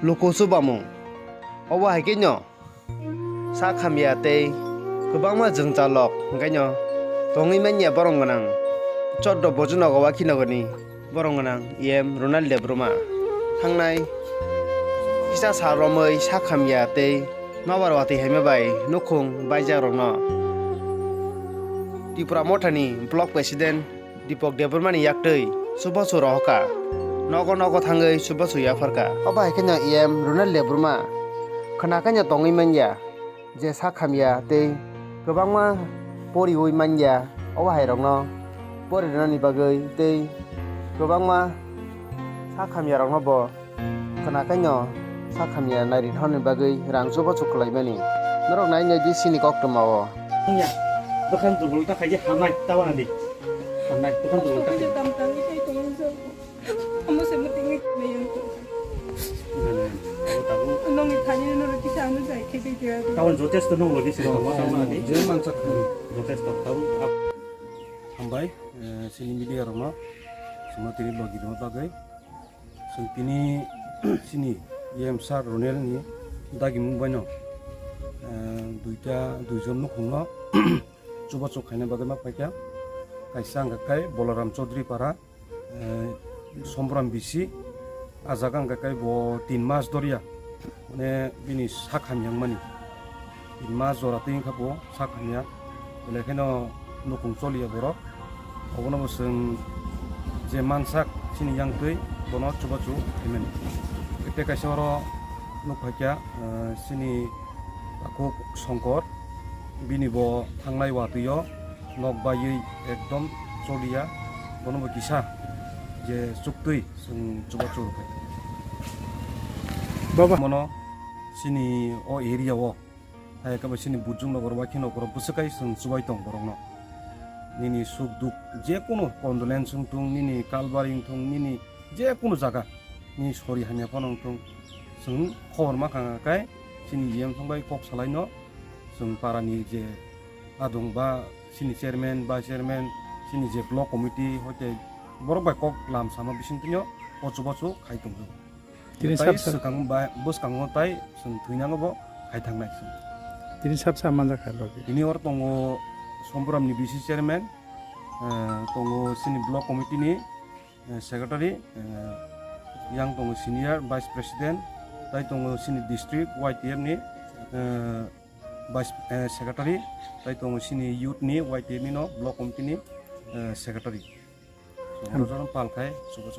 Luku Chubamung obo haikino Sak-hamya tei kwbangma jwngchalok hingkaino tongwi manya borong ganang 14 bojono wakinogoni borong ganang Runiel Debbarma thangnai kisa saromoi Sak-hamya tei mabarwati haima bai Nukhung baijak Rokno Tripura Mothani Block President Debbarmani yaktui subasu rohka nogo thangui subasu yafarka obo haikino Runiel Debbarma khwnakanya tongwi manya je Sak-hamya tei kwbangma poriwi manya obo hairokno porinani bagui tei kwbangma Sak-hamya rokno bo khwnakaino Sak-hamya nairitongni bagui rang subasu khwlaimani Norok nainai di sini koktomao Ya, bukan tuh tak aja hanai tahu nanti. Hanai bukan tuh tak. Kita tampang itu tongzo. Kamu sementing yang tu. Tahu. Nong itanya nong kita anu saya kira. Tahun jotes tuh nunggu di sini. Sama nanti. Jangan sak Jotes tahu. hambai sini media Rokno semua tiri bagi dua bagai sini sini sar Runiel ni dagi mumbai duijon Nukhung Chuba Chukya bagai mak pakai kaisang kakai Bolaram Chaudhary para sombram bisi azagang kakai bo 3 mas doria ne bini Sak-hamya mani 3 mas dorating kapo Sak-hamya belekeno Nukhung choliya borok obono boseng je mansak sini yang tui bono Chuba Chu himen ite kaisoro Nukhya sini aku songkor bini bo thangnai watuyo nok bayui ekdom choliya bono bo kisa je chuktui sing Chuba Chu baba mono sini o area o hai ka sini bujung nogor wakino koro busakai sing subai tong borongno nini suk duk je kono condolence tung nini kalbaring tung nini je kono jaga ni sori hanya ponong tung sing khor ma kai sini thongbai kok salaino sing parani je adong ba sini chairman ba chairman sini je block committee hote borok bai kok lam sama bising tinyo o Chuba Chu khai tung Tini tai sab sekang ba bos kang tai sing thuinang bo khai thangnai sing tini sab manja khalogi. ini or tongo sombram ni bisi chairman tongo sini block committee ni secretary yang tongo senior vice president tai tongo sini district YTM ni vice secretary tai tongo sini youth ni YTM ni no block committee ni secretary so orang palkai suka